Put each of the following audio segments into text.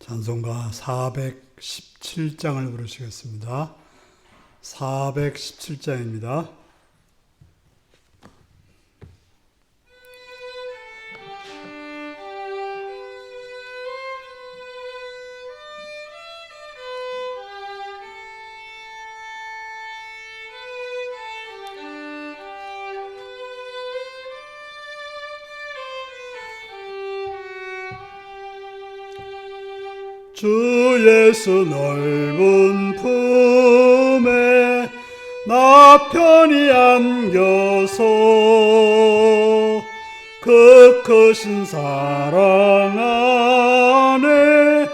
찬송가 417장을 부르시겠습니다. 417장입니다. 주 예수 넓은 품에 나 편히 안겨서 그 크신 사랑 안에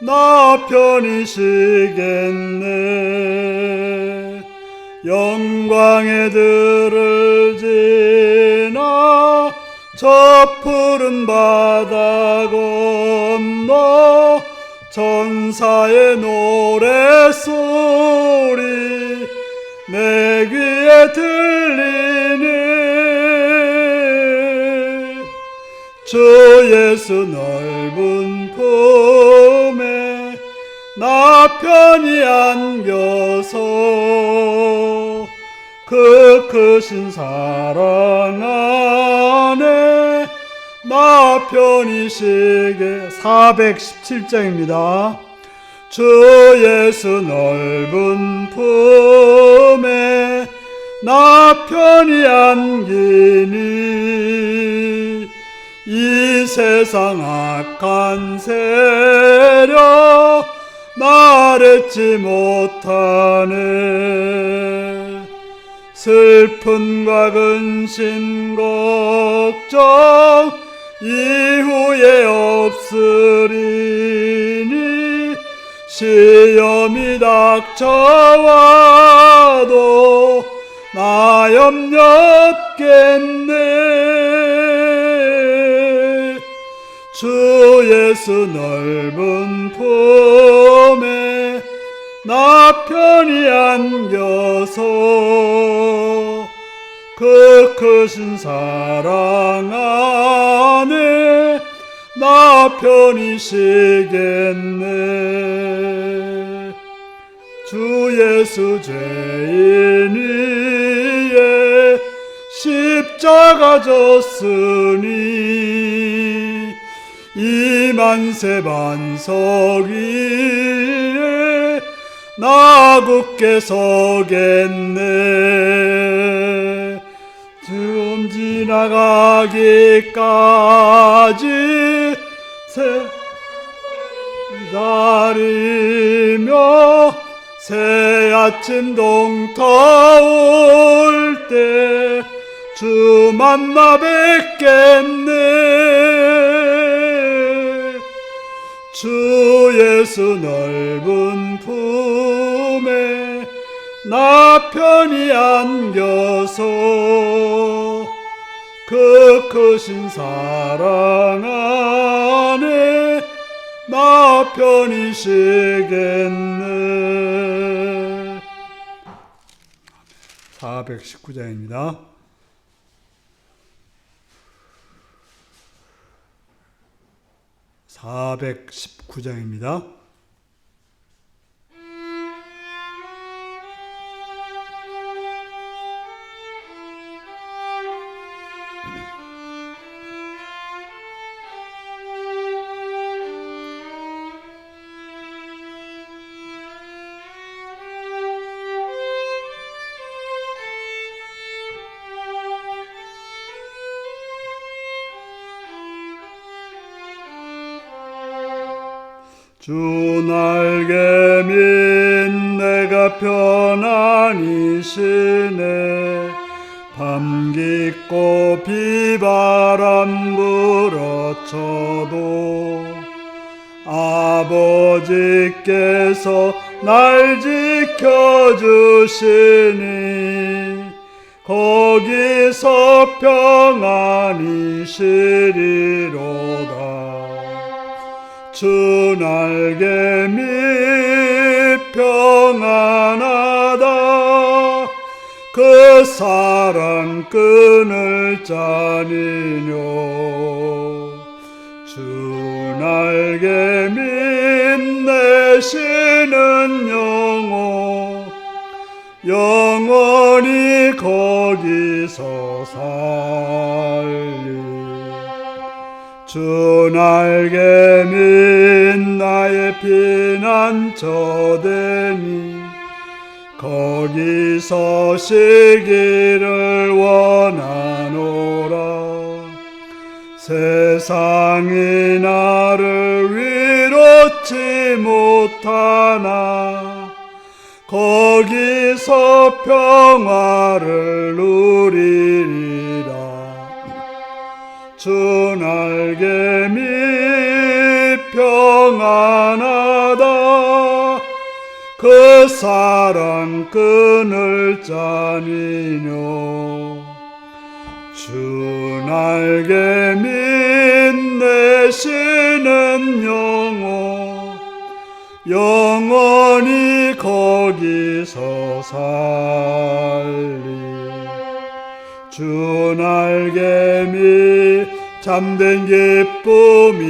나 편히 쉬겠네. 영광의 들을 지나 저 푸른 바다 건너 천사의 노래소리 내 귀에 들리네. 주 예수 넓은 품에 나 편히 안겨서 그 크신 사랑 안에 나 편히 쉬게. 417장입니다. 주 예수 넓은 품에 나 편히 안기니 이 세상 악한 세력 나를 지 못하네. 슬픔과 근심 걱정 이후에 없으리니 시험이 닥쳐와도 나 염려 없겠네. 주 예수 넓은 품에 나 편히 안겨서 그 크신 사랑 안에 나 편히 쉬겠네. 주 예수 죄인 위에 십자가 졌으니 이 만세 반석 위에 나 굳게 서겠네. 좀 지나가기까지 기다리며 새 아침 동터올 때 주 만나 뵙겠네. 주 예수 넓은 품에 나 편히 안겨서 그 크신 사랑 안에 나 편히 쉬겠네. 419장입니다. 419장입니다. 주 날개 밑 내가 편안히 쉬네. 밤 깊고 비바람 불어쳐도 아버지께서 날 지켜주시니 거기서 평안히 쉬리로다. 주 날개 밑 평안하다. 그 사랑 끈을 짜니뇨. 주 날개 밑 되시는 영혼 영원히 거기서 살리 주 날개민 나의 피난처 되니 거기서 쉬기를 원하노라 세상이 나를 위롭지 못하나 거기서 평화를 누리리라 주 날개미 평안하다 그 사랑 끈을 짜니뇨 주 날개 빛내시는 영혼 영원히 거기서 살리 주 날개 밑 잠든 기쁨이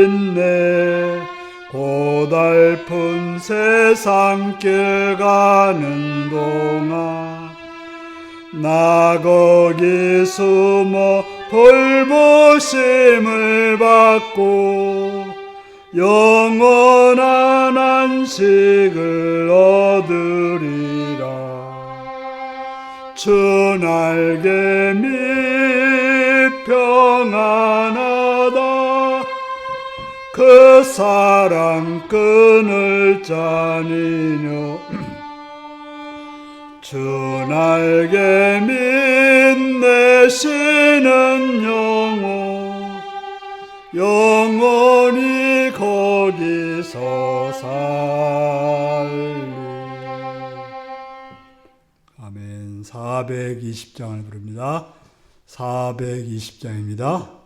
있네 고달픈 세상길 가는 동안 나 거기 숨어 돌보심을 받고 영원한 안식을 얻으리라 주 날개 밑 평안하다 그 사랑 끈을 짜니뇨 주 날개 빛내시는 영혼 영원히 거기서 살리 아멘. 420장을 부릅니다. 420장입니다.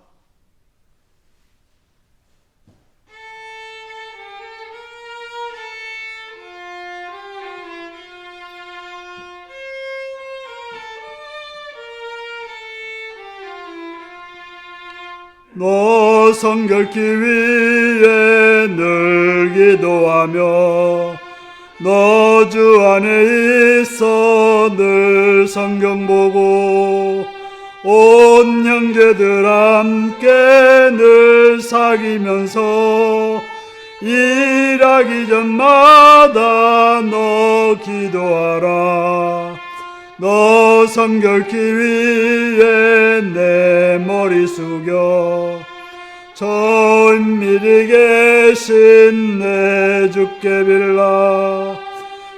너 성결기 위에 늘 기도하며 너 주 안에 있어 늘 성경 보고 온 형제들 함께 늘 사귀면서 일하기 전마다 너 기도하라 너 성결기 위에 내 머리 숙여 저 은밀히 계신 내 주께 빌라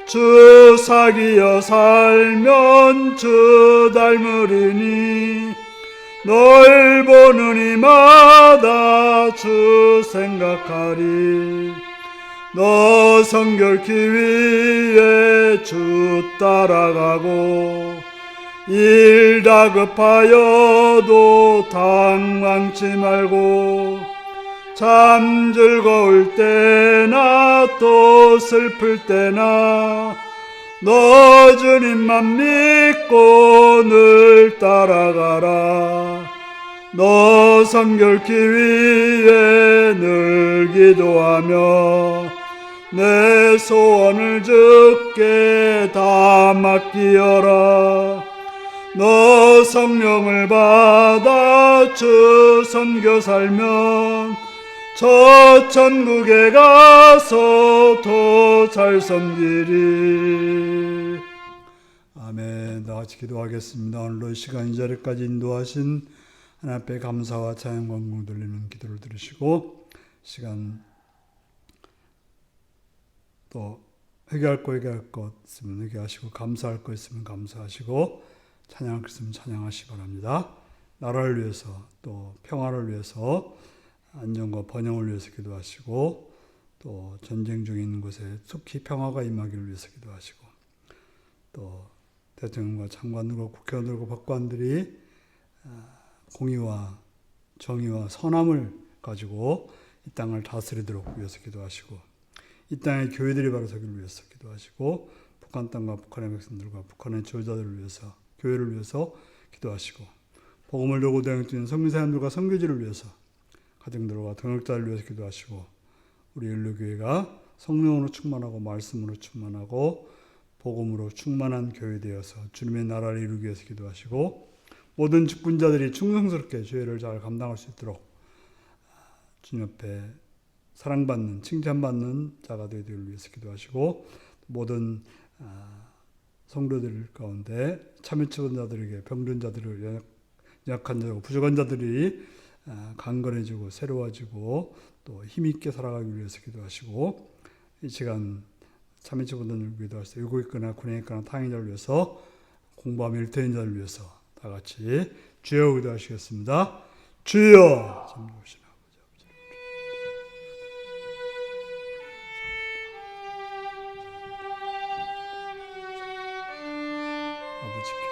주 사귀어 살면 주 닮으리니 널 보는 이마다 주 생각하리 너 성결기 위에 주 따라가고 일 다급하여도 당황치 말고 참 즐거울 때나 또 슬플 때나 너 주님만 믿고 늘 따라가라 너 성결기 위에 늘 기도하며 내 소원을 주께 다 맡기어라 너 성령을 받아 주 섬겨 살면 저 천국에 가서 더 잘 섬기리 아멘. 다 같이 기도하겠습니다. 오늘도 이 시간 이 자리까지 인도하신 하나님 앞에 감사와 찬양 광고 돌리는 기도를 들으시고 시간 또 회개할 것 있으면 회개하시고 감사할 것 있으면 감사하시고 찬양할 것 있으면 찬양하시기 바랍니다. 나라를 위해서 또 평화를 위해서 안전과 번영을 위해서 기도하시고 또 전쟁 중에 있는 곳에 속히 평화가 임하기를 위해서 기도하시고 또 대통령과 장관들과 국회의원들과 법관들이 공의와 정의와 선함을 가지고 이 땅을 다스리도록 위해서 기도하시고 이 땅의 교회들이 바로 서기를 위해서 기도하시고 북한 땅과 북한의 백성들과 북한의 지도자들을 위해서 교회를 위해서 기도하시고 복음을 들고 대응뛰는 선교사님들과 선교지를 위해서 가정들과 동역자를 위해서 기도하시고 우리 연로교회가 성령으로 충만하고 말씀으로 충만하고 복음으로 충만한 교회 되어서 주님의 나라를 이루기 위해서 기도하시고 모든 직분자들이 충성스럽게 주의를 잘 감당할 수 있도록 주님 앞에 사랑받는 칭찬받는 자가 되기를 위해서 기도하시고 모든 성도들 가운데 참여직원 자들에게 병든 자들을 약한 자고 부족한 자들이 강건해지고 새로워지고 또 힘있게 살아가기 위해서 기도하시고 이 시간 참여직원들을 위해서 유고 있거나 군에 있거나 타행자를 위해서 공부하며 일터인 자를 위해서 다 같이 주여 기도하시겠습니다. 주여 참 좋으신 아버지께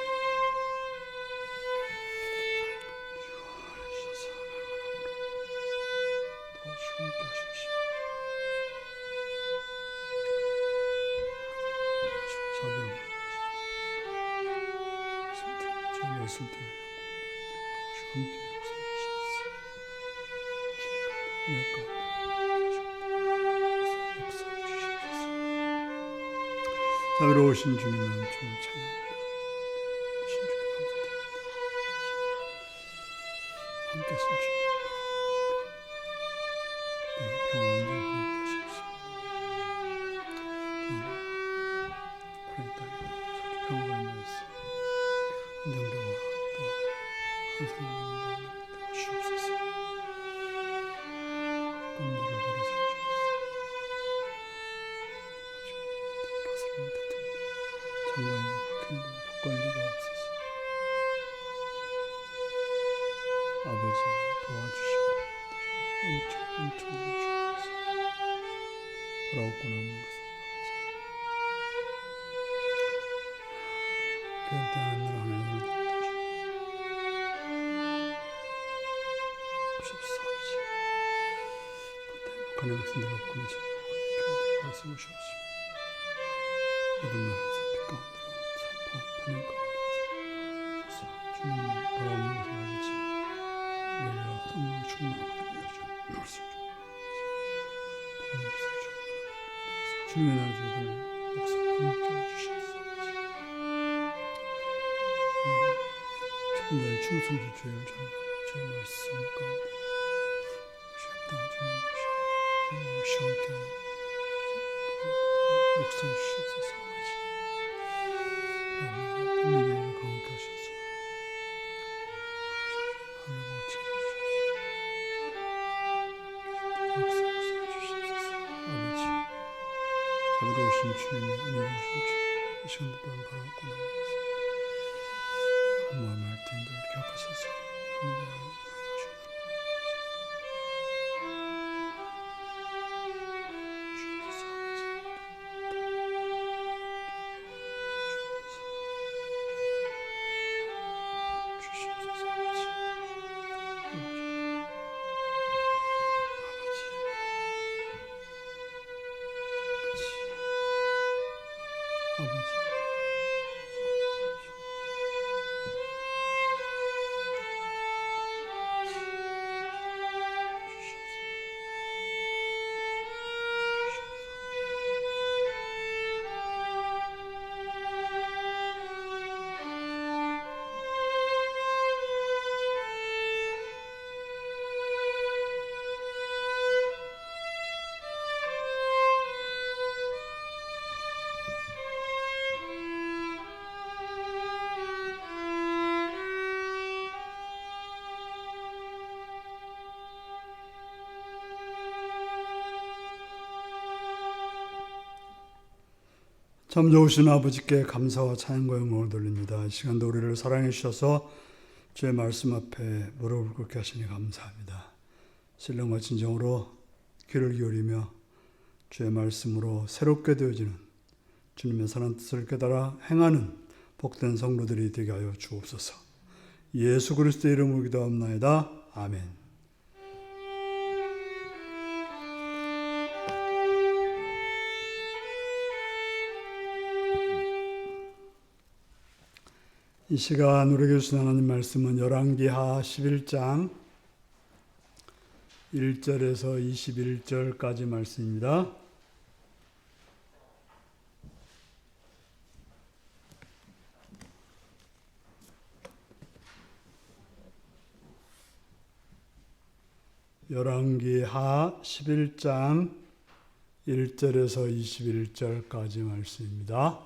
자비로우신 주님은 주님 찬양합니다. 함께 하신 주님 평안한 자 하나님 계십시오. 우리 땅에 평화가 임하였으니 한정되고 또 한상을 주옵소서. 꿈들을 버리사 장관이 복권이 되게 없어서 아버지 도와주시고 은총을 주옵소서. 돌아오고 남은 것은 아버지 결대하는 날 하나님을 주옵소서. 아버지 북한의 백성들 없고 이제 말씀 주옵소서. 모든 나라에서 빛 가운데로 산파 번영 가운데서 주님 돌아오는 것을 아버지 우리가 성령을 충만하게 되어줘 말씀 좀 주님의 나라를 역사 함께 해주셔서 참된 충성의 죄를 주의 말씀 가운데 오셨다 주님 시험케 하는 역사 주시옵소서. 우리 나라를 강하게 하셔서 하늘 복지해 주셔서 역사 주시옵소서. 아버지 자비로우신 주님 은혜로우신 주님 이 시간도 또한 바라고 나옵니다. 마음의 할때인들 기억하셔서 하나님 참 좋으신 아버지께 감사와 찬양과 영광을 돌립니다. 이 시간도 우리를 사랑해 주셔서 주의 말씀 앞에 무릎을 꿇게 하시니 감사합니다. 신령과 진정으로 귀를 기울이며 주의 말씀으로 새롭게 되어지는 주님의 선한 뜻을 깨달아 행하는 복된 성도들이 되게 하여 주옵소서. 예수 그리스도의 이름으로 기도합나이다. 아멘. 이 시간 우리에게 주신 하나님 말씀은 열왕기하 11장 1절에서 21절까지 말씀입니다. 열왕기하 11장 1절에서 21절까지 말씀입니다.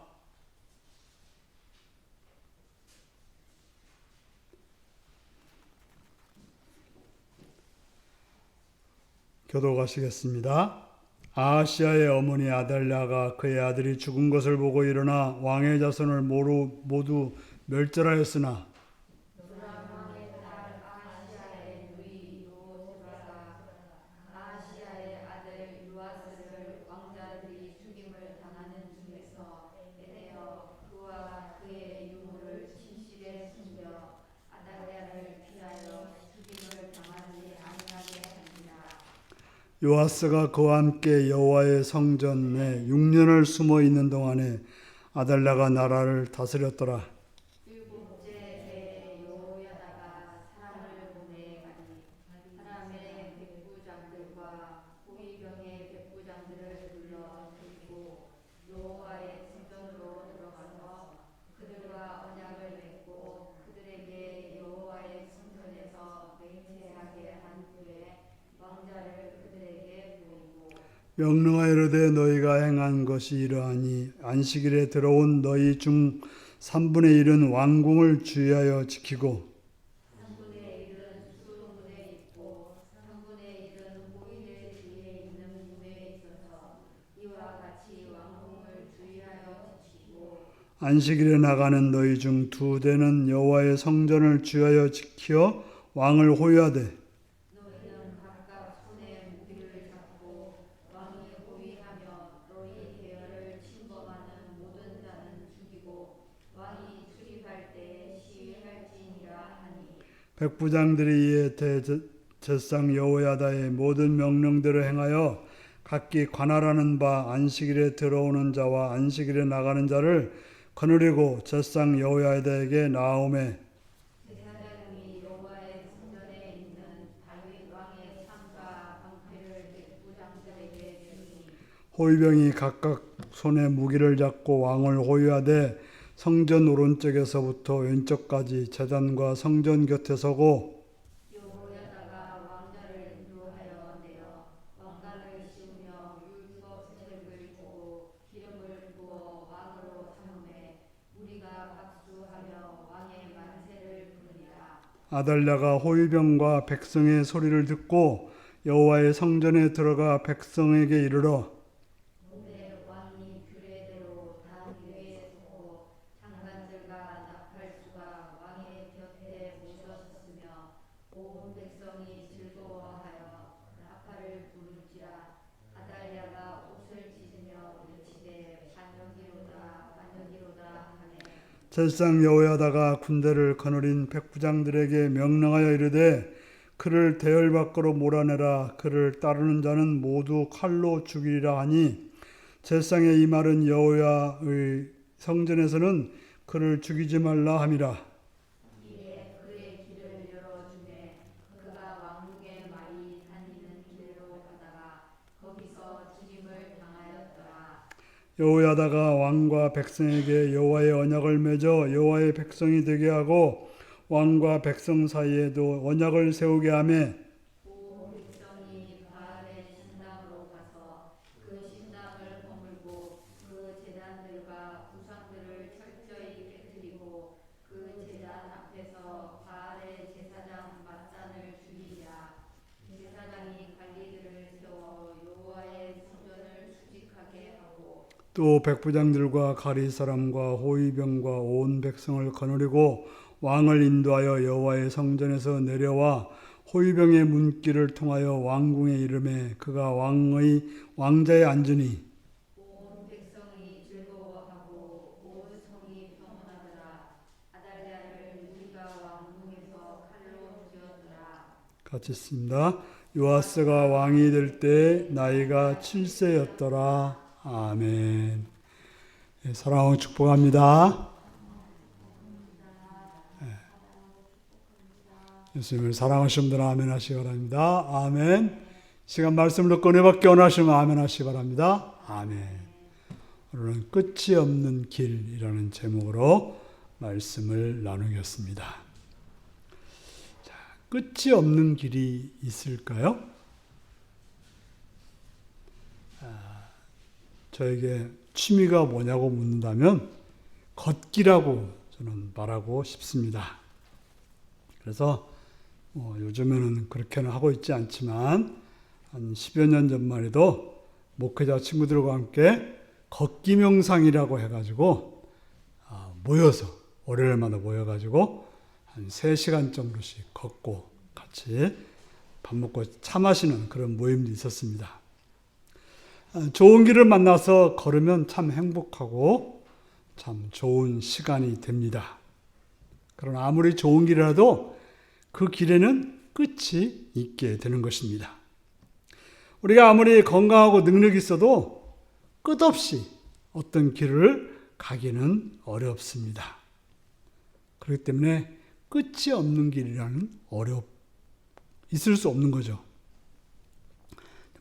교독하시겠습니다. 아하시아의 어머니 아달랴가 그의 아들이 죽은 것을 보고 일어나 왕의 자손을 모두 멸절하였으나 요아스가 그와 함께 여호와의 성전에 6년을 숨어 있는 동안에 아달랴가 나라를 다스렸더라. 명령하여 이르되 너희가 행한 것이 이러하니 안식일에 들어온 너희 중 3분의 1은 왕궁을 주의하여 지키고 3분의 1은 수문에 있고 3분의 1은 호위대 뒤에 있는 문에 있어서 이와 같이 왕궁을 주의하여 지키고 안식일에 나가는 너희 중 2대는 여호와의 성전을 주의하여 지켜 왕을 호위하되 백부장들이 이에 대제사장 여호야다의 모든 명령대로 행하여 각기 관할하는 바 안식일에 들어오는 자와 안식일에 나가는 자를 거느리고 제사장 여호야다에게 나아오매 제사장이 여호와의 성전에 있는 다윗 왕의 상과 방패를 백부장들에게 주니 호위병이 각각 손에 무기를 잡고 왕을 호위하되 성전 오른쪽에서부터 왼쪽까지 제단과 성전 곁에 서고 여호야다가 왕자를 인도하여 내어 왕관을 씌우며 율법책을 주고 기름을 부어 왕으로 삼음에 우리가 박수하며 왕의 만세를 부르니라. 아달랴가 호위병과 백성의 소리를 듣고 여호와의 성전에 들어가 백성에게 이르러 제사장 여호야다가 군대를 거느린 백부장들에게 명령하여 이르되 그를 대열 밖으로 몰아내라. 그를 따르는 자는 모두 칼로 죽이리라 하니 제사장의 이 말은 여호야의 성전에서는 그를 죽이지 말라 함이라. 이에 그의 길을 열어주매 그가 왕궁의 말이 다니는 길로 가다가 거기서 죽임을 당하였더라. 여호야다가 왕과 백성에게 여호와의 언약을 맺어 여호와의 백성이 되게 하고 왕과 백성 사이에도 언약을 세우게 하며 백성이 바알의 신당으로 가서 그 신당을 허물고 그 제단들과 우상들을 철저히 깨뜨리고 그 제단 앞에서 바알의 제사장 맞산을 죽이자. 제사장이 관리들을 세워 여호와의 성전을 수직하게 하고 또 백부장들과 가리 사람과 호위병과 온 백성을 거느리고 왕을 인도하여 여호와의 성전에서 내려와 호위병의 문길을 통하여 왕궁에 이르매 그가 왕자에 앉으니 온 백성이 즐거워하고 온 성이 평온하더라. 아달랴를 우리가 왕궁에서 칼로 죽였더라. 같이 읽습니다. 요아스가 왕이 될 때 나이가 7세였더라. 아멘. 네, 사랑하고 축복합니다. 예수님을 사랑하시는 분들은 아멘 하시기 바랍니다. 아멘. 시간 말씀을 듣고 은혜받기 원하시면 아멘 하시기 바랍니다. 아멘. 오늘은 끝이 없는 길이라는 제목으로 말씀을 나누겠습니다. 자, 끝이 없는 길이 있을까요? 저에게 취미가 뭐냐고 묻는다면 걷기라고 저는 말하고 싶습니다. 그래서 요즘에는 그렇게는 하고 있지 않지만 한 10여 년 전만 해도 목회자 친구들과 함께 걷기 명상이라고 해가지고 모여서 월요일마다 모여가지고 한 3시간 정도씩 걷고 같이 밥 먹고 차 마시는 그런 모임도 있었습니다. 좋은 길을 만나서 걸으면 참 행복하고 참 좋은 시간이 됩니다. 그러나 아무리 좋은 길이라도 그 길에는 끝이 있게 되는 것입니다. 우리가 아무리 건강하고 능력이 있어도 끝없이 어떤 길을 가기는 어렵습니다. 그렇기 때문에 끝이 없는 길이라는 있을 수 없는 거죠.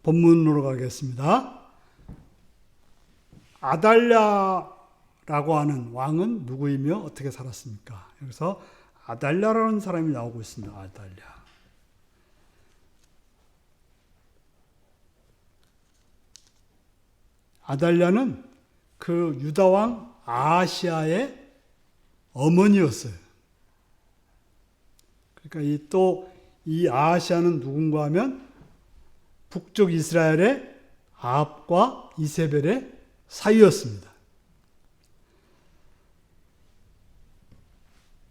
본문으로 가겠습니다. 아달랴라고 하는 왕은 누구이며 어떻게 살았습니까? 여기서 아달랴라는 사람이 나오고 있습니다. 아달랴. 아달랴는 그 유다왕 아하시아의 어머니였어요. 그러니까 이 아하시아는 누군가 하면 북쪽 이스라엘의 아합과 이세벨의 사이였습니다.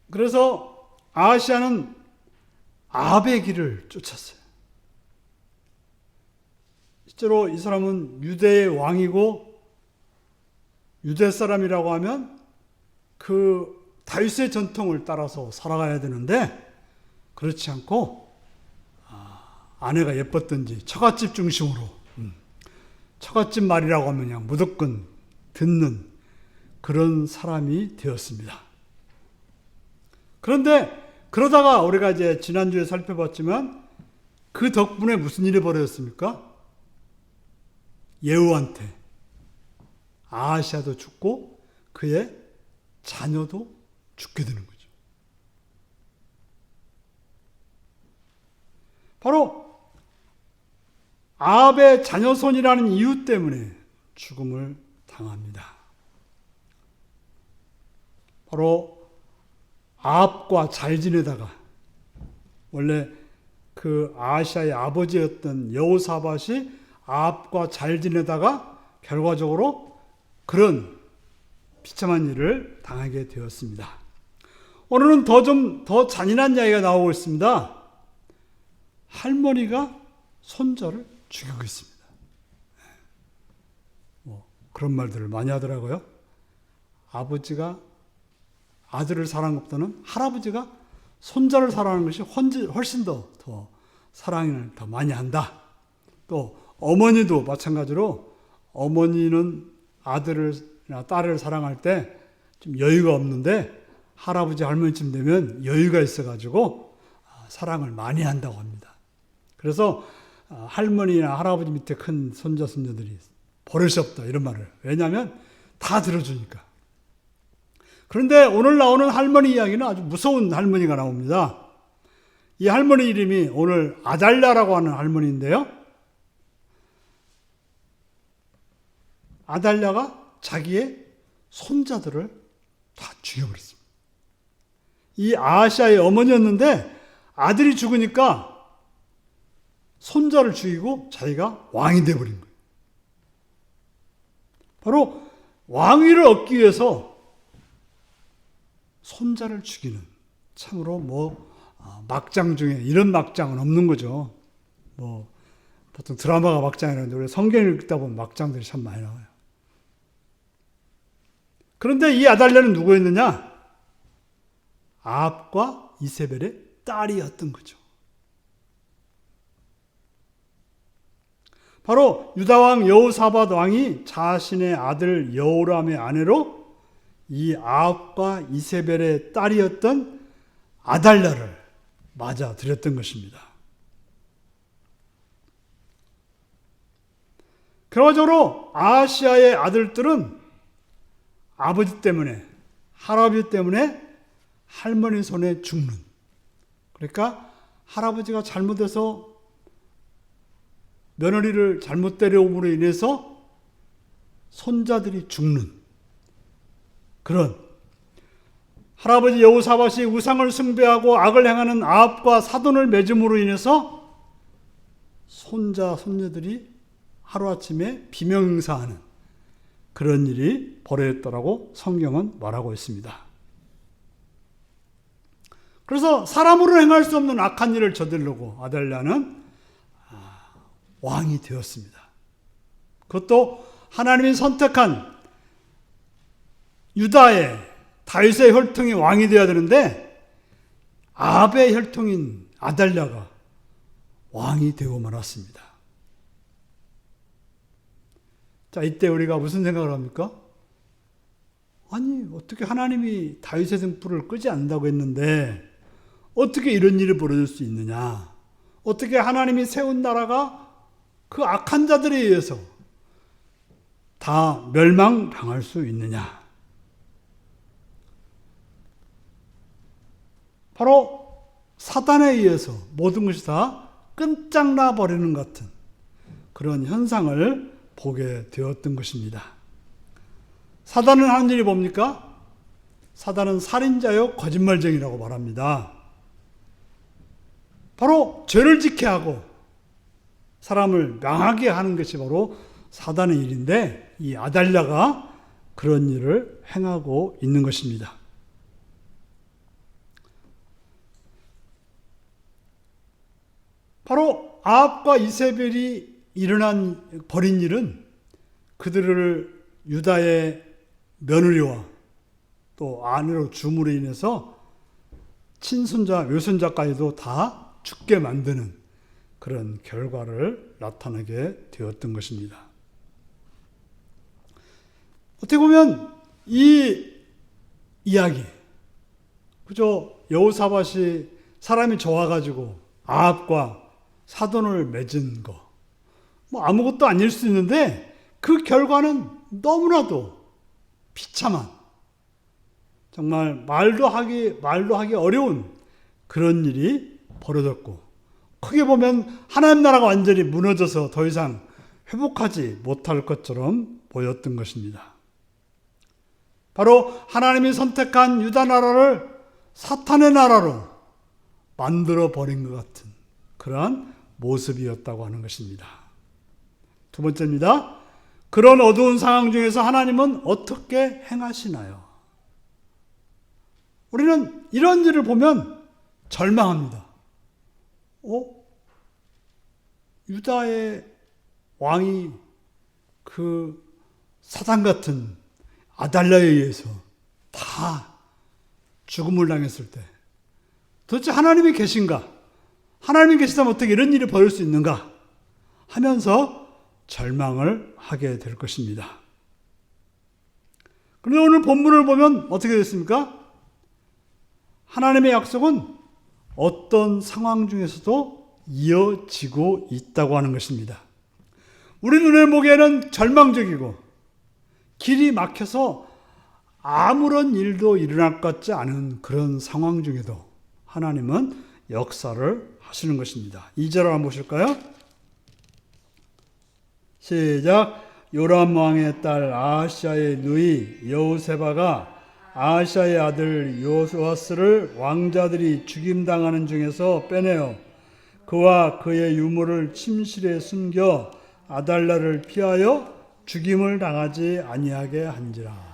그래서 아하시아는 아합의 길을 쫓았어요. 실제로 이 사람은 유대의 왕이고 유대 사람이라고 하면 그 다윗의 전통을 따라서 살아가야 되는데 그렇지 않고 아내가 예뻤든지 처갓집 중심으로 처갓집 말이라고 하면 그냥 무조건 듣는 그런 사람이 되었습니다. 그런데 그러다가 우리가 이제 지난주에 살펴봤지만 그 덕분에 무슨 일이 벌어졌습니까? 예후한테 아하시아도 죽고 그의 자녀도 죽게 되는 거죠. 바로 아합의 자녀손이라는 이유 때문에 죽음을 당합니다. 바로 아합과 잘 지내다가 원래 그 아하시아의 아버지였던 여호사밧이 아합과 잘 지내다가 결과적으로 그런 비참한 일을 당하게 되었습니다. 오늘은 더 잔인한 이야기가 나오고 있습니다. 할머니가 손자를 죽이고 있습니다. 그런 말들을 많이 하더라고요. 아버지가 아들을 사랑하는 것보다는 할아버지가 손자를 사랑하는 것이 훨씬 더 사랑을 더 많이 한다. 또 어머니도 마찬가지로 어머니는 아들이나 딸을 사랑할 때 좀 여유가 없는데 할아버지 할머니쯤 되면 여유가 있어가지고 사랑을 많이 한다고 합니다. 그래서 할머니나 할아버지 밑에 큰 손자 손녀들이 버릇이 없다 이런 말을. 왜냐하면 다 들어주니까. 그런데 오늘 나오는 할머니 이야기는 아주 무서운 할머니가 나옵니다. 이 할머니 이름이 오늘 아달랴라고 하는 할머니인데요. 아달랴가 자기의 손자들을 다 죽여버렸습니다. 이 아하시아의 어머니였는데 아들이 죽으니까 손자를 죽이고 자기가 왕이 되어버린 거예요. 바로 왕위를 얻기 위해서 손자를 죽이는, 참으로 막장 중에 이런 막장은 없는 거죠. 보통 드라마가 막장이라는데 우리 성경을 읽다 보면 막장들이 참 많이 나와요. 그런데 이 아달랴는 누구였느냐? 아합과 이세벨의 딸이었던 거죠. 바로 유다왕 여호사밧 왕이 자신의 아들 여호람의 아내로 이 아합과 이세벨의 딸이었던 아달랴를 맞아들였던 것입니다. 결과적으로 아하시아의 아들들은 아버지 때문에, 할아버지 때문에 할머니 손에 죽는. 그러니까 할아버지가 잘못해서 며느리를 잘못 데려옴으로 인해서 손자들이 죽는 그런 할아버지 여호사밧이 우상을 숭배하고 악을 행하는 아합과 사돈을 맺음으로 인해서 손자, 손녀들이 하루아침에 비명행사하는 그런 일이 벌어졌다라고 성경은 말하고 있습니다. 그래서 사람으로 행할 수 없는 악한 일을 저지르고 아달랴는 왕이 되었습니다. 그것도 하나님이 선택한 유다의 다윗의 혈통이 왕이 되어야 되는데 아합의 혈통인 아달랴가 왕이 되고 말았습니다. 자, 이때 우리가 무슨 생각을 합니까? 아니, 어떻게 하나님이 다윗의 등불을 끄지 않는다고 했는데 어떻게 이런 일이 벌어질 수 있느냐? 어떻게 하나님이 세운 나라가 그 악한 자들에 의해서 다 멸망당할 수 있느냐? 바로 사단에 의해서 모든 것이 다 끝장나 버리는 것 같은 그런 현상을 보게 되었던 것입니다. 사단은 하는 일이 뭡니까? 사단은 살인자요 거짓말쟁이라고 말합니다. 바로 죄를 짓게 하고 사람을 망하게 하는 것이 바로 사단의 일인데 이 아달랴가 그런 일을 행하고 있는 것입니다. 바로 아합과 이세벨이 벌인 일은 그들을 유다의 며느리와 또 아내로 줌으로 인해서 친손자, 외손자까지도 다 죽게 만드는 그런 결과를 나타나게 되었던 것입니다. 어떻게 보면 이 이야기, 그저 여호사밧이 사람이 좋아가지고 아합과 사돈을 맺은 거, 아무것도 아닐 수 있는데 그 결과는 너무나도 비참한, 정말 말도 하기 어려운 그런 일이 벌어졌고, 크게 보면 하나님 나라가 완전히 무너져서 더 이상 회복하지 못할 것처럼 보였던 것입니다. 바로 하나님이 선택한 유다 나라를 사탄의 나라로 만들어 버린 것 같은 그러한 모습이었다고 하는 것입니다. 두 번째입니다. 그런 어두운 상황 중에서 하나님은 어떻게 행하시나요? 우리는 이런 일을 보면 절망합니다. 유다의 왕이 그 사단 같은 아달랴에 의해서 다 죽음을 당했을 때 도대체 하나님이 계신가? 하나님이 계시다면 어떻게 이런 일이 벌어질 수 있는가? 하면서 절망을 하게 될 것입니다. 그런데 오늘 본문을 보면 어떻게 됐습니까? 하나님의 약속은 어떤 상황 중에서도 이어지고 있다고 하는 것입니다. 우리 눈에 보기에는 절망적이고 길이 막혀서 아무런 일도 일어날 것 같지 않은 그런 상황 중에도 하나님은 역사를 하시는 것입니다. 2절 한번 보실까요? 시작. 요람 왕의 딸 아하시아의 누이 여호세바가 아하시아의 아들 요아스를 왕자들이 죽임당하는 중에서 빼내어 그와 그의 유물을 침실에 숨겨 아달랴를 피하여 죽임을 당하지 아니하게 한지라.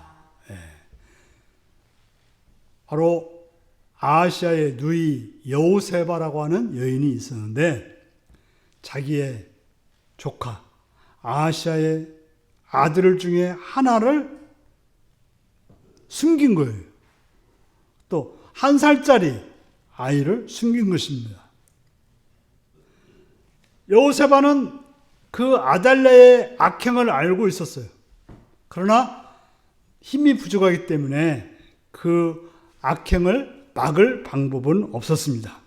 바로 아하시아의 누이 여호세바라고 하는 여인이 있었는데 자기의 조카 아하시아의 아들 중에 하나를 숨긴 거예요. 또 1살짜리 아이를 숨긴 것입니다. 여호세바는 그 아달랴의 악행을 알고 있었어요. 그러나 힘이 부족하기 때문에 그 악행을 막을 방법은 없었습니다.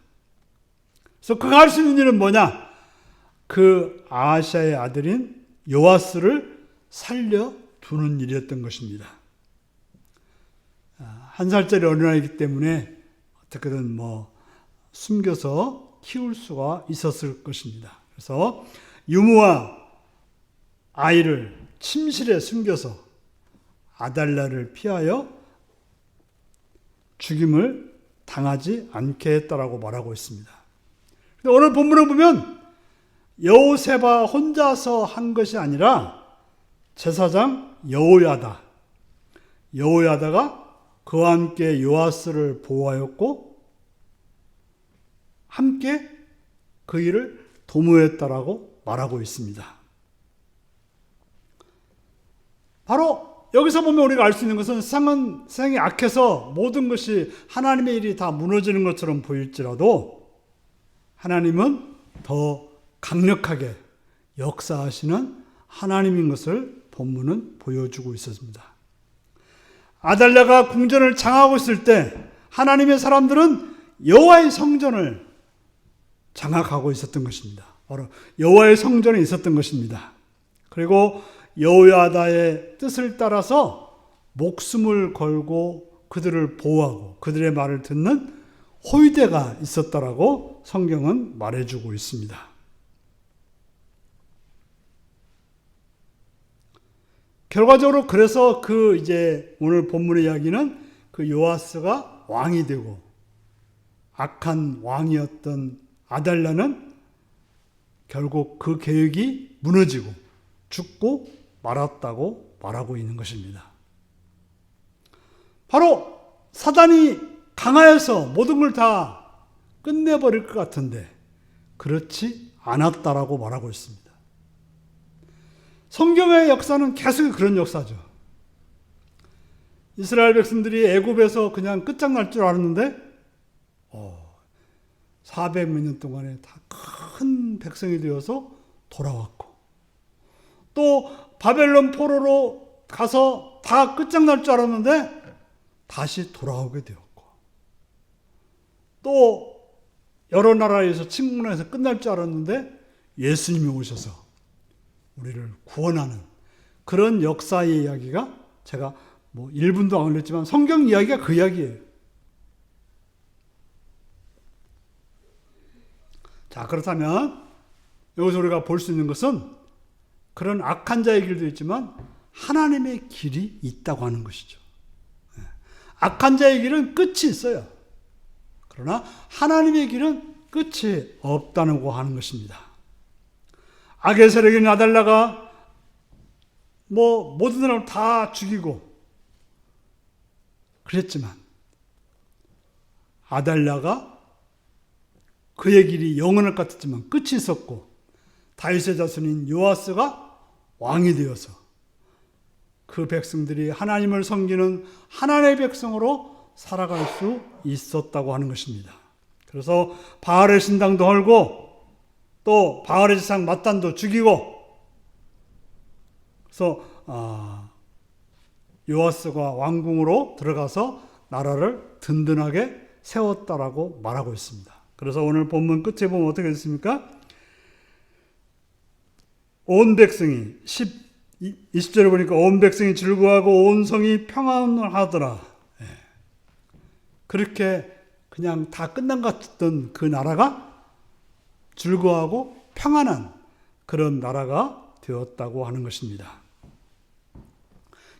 그래서 그가 할 수 있는 일은 뭐냐? 그 아하시아의 아들인 요아스를 살려두는 일이었던 것입니다. 1살짜리 어린아이이기 때문에 어떻게든 숨겨서 키울 수가 있었을 것입니다. 그래서 유무와 아이를 침실에 숨겨서 아달랴를 피하여 죽임을 당하지 않게 했다라고 말하고 있습니다. 오늘 본문을 보면 여호세바 혼자서 한 것이 아니라 제사장 여호야다가 그와 함께 요아스를 보호하였고 함께 그 일을 도모했다라고 말하고 있습니다. 바로 여기서 보면 우리가 알 수 있는 것은 세상이 악해서 모든 것이 하나님의 일이 다 무너지는 것처럼 보일지라도 하나님은 더 강력하게 역사하시는 하나님인 것을 본문은 보여주고 있었습니다. 아달랴가 궁전을 장악하고 있을 때 하나님의 사람들은 여호와의 성전을 장악하고 있었던 것입니다. 바로 여호와의 성전에 있었던 것입니다. 그리고 여호야다의 뜻을 따라서 목숨을 걸고 그들을 보호하고 그들의 말을 듣는 호위대가 있었다라고 성경은 말해주고 있습니다. 결과적으로 그래서 이제 오늘 본문의 이야기는 그 요아스가 왕이 되고 악한 왕이었던 아달랴는 결국 그 계획이 무너지고 죽고 말았다고 말하고 있는 것입니다. 바로 사단이 강하여서 모든 걸 다 끝내버릴 것 같은데 그렇지 않았다라고 말하고 있습니다. 성경의 역사는 계속 그런 역사죠. 이스라엘 백성들이 애굽에서 그냥 끝장날 줄 알았는데 400몇 년 동안에 다 큰 백성이 되어서 돌아왔고 또 바벨론 포로로 가서 다 끝장날 줄 알았는데 다시 돌아오게 되었고 또 여러 나라에서 침공해서 끝날 줄 알았는데 예수님이 오셔서 우리를 구원하는 그런 역사의 이야기가 제가 1분도 안 걸렸지만 성경 이야기가 그 이야기예요. 자, 그렇다면 여기서 우리가 볼 수 있는 것은 그런 악한 자의 길도 있지만 하나님의 길이 있다고 하는 것이죠. 악한 자의 길은 끝이 있어요. 그러나 하나님의 길은 끝이 없다고 하는 것입니다. 악의 세력인 아달랴가 모든 사람을 다 죽이고 그랬지만 아달랴가 그의 길이 영원할 것 같았지만 끝이 있었고 다윗의 자손인 요아스가 왕이 되어서 그 백성들이 하나님을 섬기는 하나님의 백성으로 살아갈 수 있었다고 하는 것입니다. 그래서 바알의 신당도 헐고 또 바알의 제사장 맏단도 죽이고 그래서 요아스가 왕궁으로 들어가서 나라를 든든하게 세웠다라고 말하고 있습니다. 그래서 오늘 본문 끝에 보면 어떻게 됐습니까? 온 백성이 20절에 보니까 온 백성이 즐거워하고 온 성이 평안하더라. 그렇게 그냥 다 끝난 것 같던 그 나라가 즐거워하고 평안한 그런 나라가 되었다고 하는 것입니다.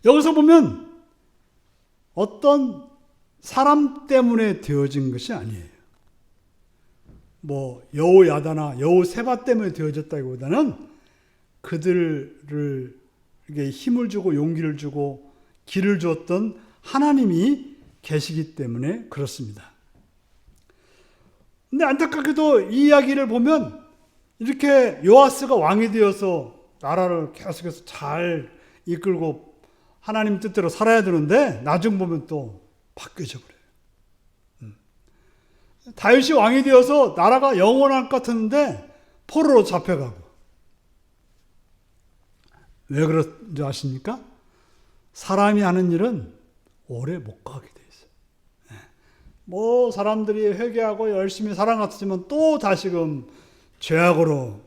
여기서 보면 어떤 사람 때문에 되어진 것이 아니에요. 여호야다나 여호세바 때문에 되어졌다기보다는 그들을 힘을 주고 용기를 주고 길을 주었던 하나님이 계시기 때문에 그렇습니다. 근데 안타깝게도 이 이야기를 보면 이렇게 요아스가 왕이 되어서 나라를 계속해서 잘 이끌고 하나님 뜻대로 살아야 되는데 나중 보면 또 바뀌어져 버려요. 다윗이 왕이 되어서 나라가 영원할 것 같았는데 포로로 잡혀가고 왜 그런지 아십니까? 사람이 하는 일은 오래 못 가게 돼 있어요. 사람들이 회개하고 열심히 살아갔지만 또 다시금 죄악으로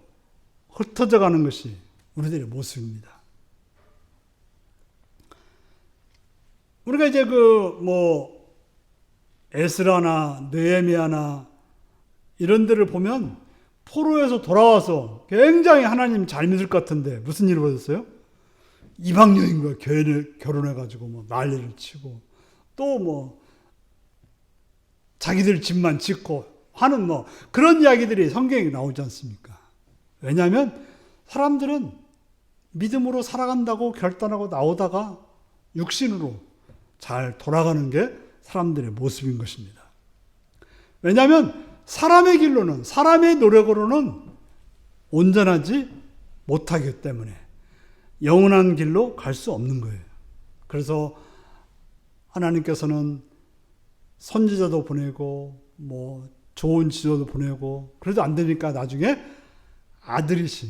흩어져 가는 것이 우리들의 모습입니다. 우리가 이제 에스라나 느헤미야나 이런 데를 보면 포로에서 돌아와서 굉장히 하나님 잘 믿을 것 같은데 무슨 일이 벌어졌어요? 이방 여인과 결혼해가지고 뭐 난리를 치고 또 뭐 자기들 집만 짓고 하는 뭐 그런 이야기들이 성경에 나오지 않습니까? 왜냐하면 사람들은 믿음으로 살아간다고 결단하고 나오다가 육신으로 잘 돌아가는 게 사람들의 모습인 것입니다. 왜냐하면 사람의 길로는, 사람의 노력으로는 온전하지 못하기 때문에 영원한 길로 갈 수 없는 거예요. 그래서 하나님께서는 선지자도 보내고 뭐 좋은 지도도 보내고 그래도 안 되니까 나중에 아들이신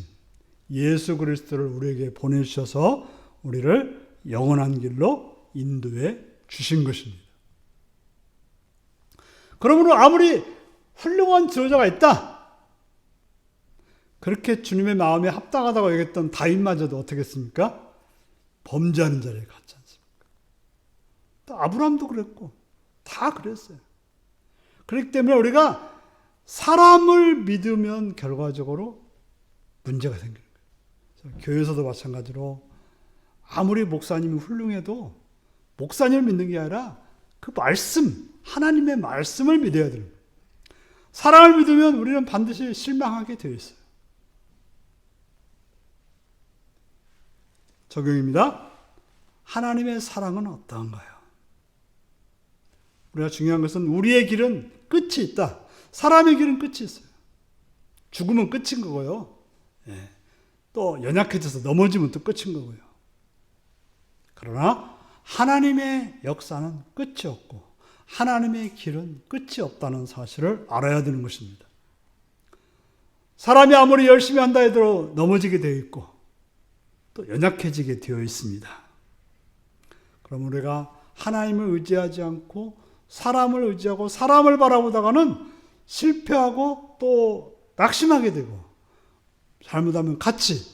예수 그리스도를 우리에게 보내주셔서 우리를 영원한 길로 인도해 주신 것입니다. 그러므로 아무리 훌륭한 지도자가 있다, 그렇게 주님의 마음에 합당하다고 여겼던 다윗마저도 어떻게 했습니까? 범죄하는 자리에 갔지 않습니까? 또 아브라함도 그랬고 다 그랬어요. 그렇기 때문에 우리가 사람을 믿으면 결과적으로 문제가 생기는 거예요. 교회에서도 마찬가지로 아무리 목사님이 훌륭해도 목사님을 믿는 게 아니라 그 말씀, 하나님의 말씀을 믿어야 돼요. 사람을 믿으면 우리는 반드시 실망하게 되어 있어요. 적용입니다. 하나님의 사랑은 어떠한가요? 우리가 중요한 것은 우리의 길은 끝이 있다. 사람의 길은 끝이 있어요. 죽으면 끝인 거고요. 예. 또 연약해져서 넘어지면 또 끝인 거고요. 그러나 하나님의 역사는 끝이 없고 하나님의 길은 끝이 없다는 사실을 알아야 되는 것입니다. 사람이 아무리 열심히 한다 해도 넘어지게 되어 있고 또 연약해지게 되어 있습니다. 그럼 우리가 하나님을 의지하지 않고 사람을 의지하고 사람을 바라보다가는 실패하고 또 낙심하게 되고 잘못하면 같이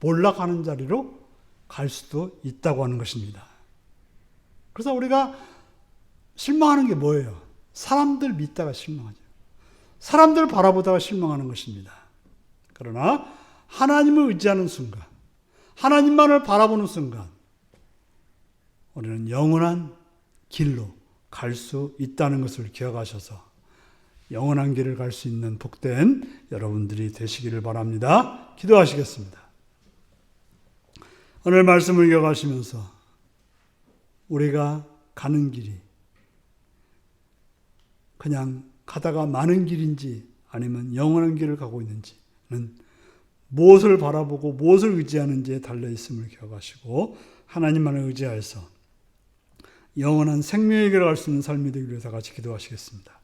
몰락하는 자리로 갈 수도 있다고 하는 것입니다. 그래서 우리가 실망하는 게 뭐예요? 사람들 믿다가 실망하죠. 사람들 바라보다가 실망하는 것입니다. 그러나 하나님을 의지하는 순간, 하나님만을 바라보는 순간 우리는 영원한 길로 갈 수 있다는 것을 기억하셔서 영원한 길을 갈 수 있는 복된 여러분들이 되시기를 바랍니다. 기도하시겠습니다. 오늘 말씀을 기억하시면서 우리가 가는 길이 그냥 가다가 마는 길인지 아니면 영원한 길을 가고 있는지는 무엇을 바라보고 무엇을 의지하는지에 달려있음을 기억하시고 하나님만을 의지하여서 영원한 생명의 길을 갈 수 있는 삶이 되기 위해서 같이 기도하시겠습니다.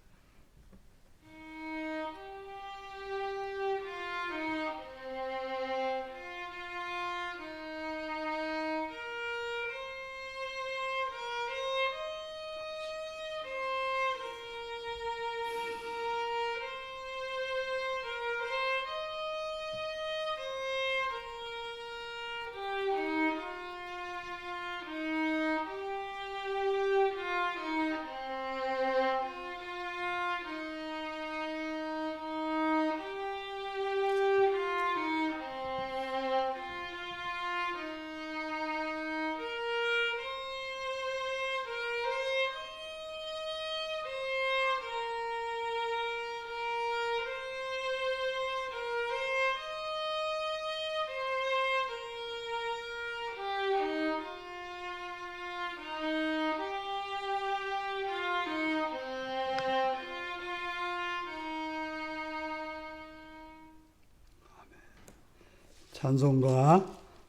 찬송가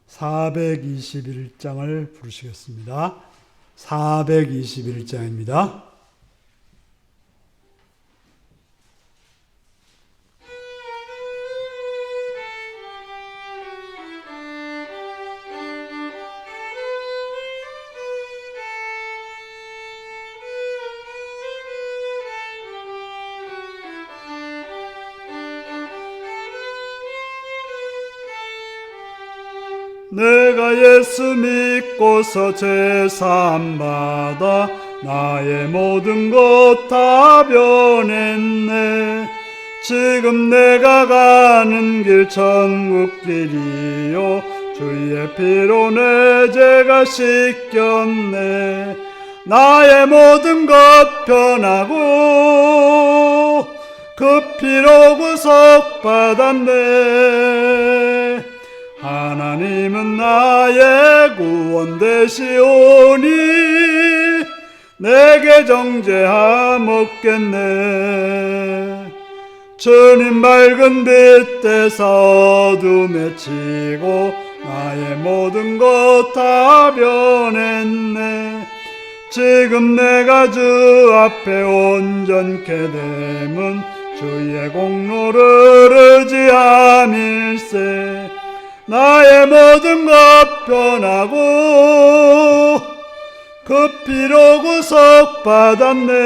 421장을 부르시겠습니다. 421장입니다. 내가 예수 믿고서 제사함 받아 나의 모든 것 다 변했네. 지금 내가 가는 길 천국 길이요 주의 피로 내 죄가 씻겼네. 나의 모든 것 변하고 그 피로 구속받았네. 하나님은 나의 구원 되시오니 내게 정죄함 없겠네. 주님 밝은 빛 대사 어둠에 치고 나의 모든 것 다 변했네. 지금 내가 주 앞에 온전케 됨은 주의 공로를 의지함일세. 나의 모든 것 변하고 그 피로 구속받았네.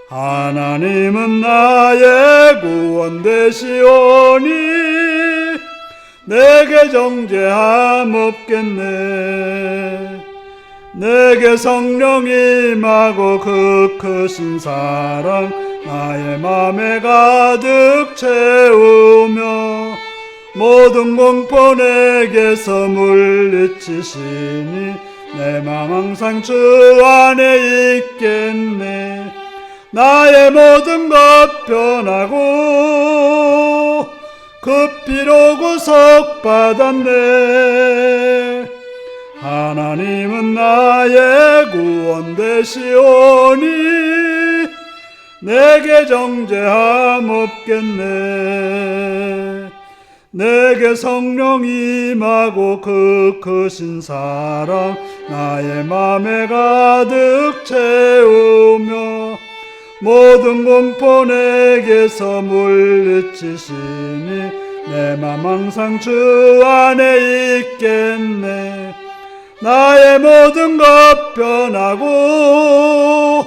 하나님은 나의 구원 되시오니 내게 정죄함 없겠네. 내게 성령이 임하고 그 크신 사랑 나의 맘에 가득 채우며 모든 공포 내게서 물리치시니 내 맘 항상 주 안에 있겠네. 나의 모든 것 변하고 그 피로 구속받았네. 하나님은 나의 구원 되시오니 내게 정죄함 없겠네. 내게 성령 임하고 그 크신 사랑 나의 맘에 가득 채우며 모든 공포 내게서 물리치시니 내 맘 항상 주 안에 있겠네. 나의 모든 것 변하고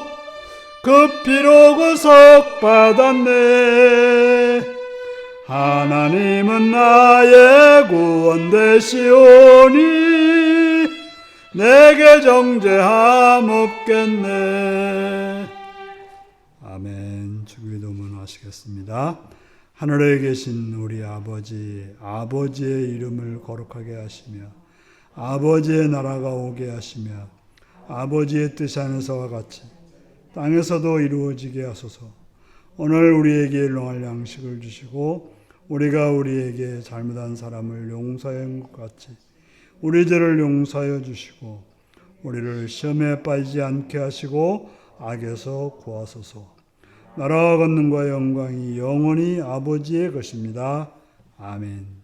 그 피로 구속받았네. 하나님은 나의 구원 되시오니 내게 정죄함 없겠네. 아멘. 주기도문 하시겠습니다. 하늘에 계신 우리 아버지, 아버지의 이름을 거룩하게 하시며 아버지의 나라가 오게 하시며 아버지의 뜻 안에서와 같이 땅에서도 이루어지게 하소서. 오늘 우리에게 일용할 양식을 주시고 우리가 우리에게 잘못한 사람을 용서한 것 같이 우리 죄를 용서하여 주시고 우리를 시험에 빠지지 않게 하시고 악에서 구하소서. 나라와 권능과 영광이 영원히 아버지의 것입니다. 아멘.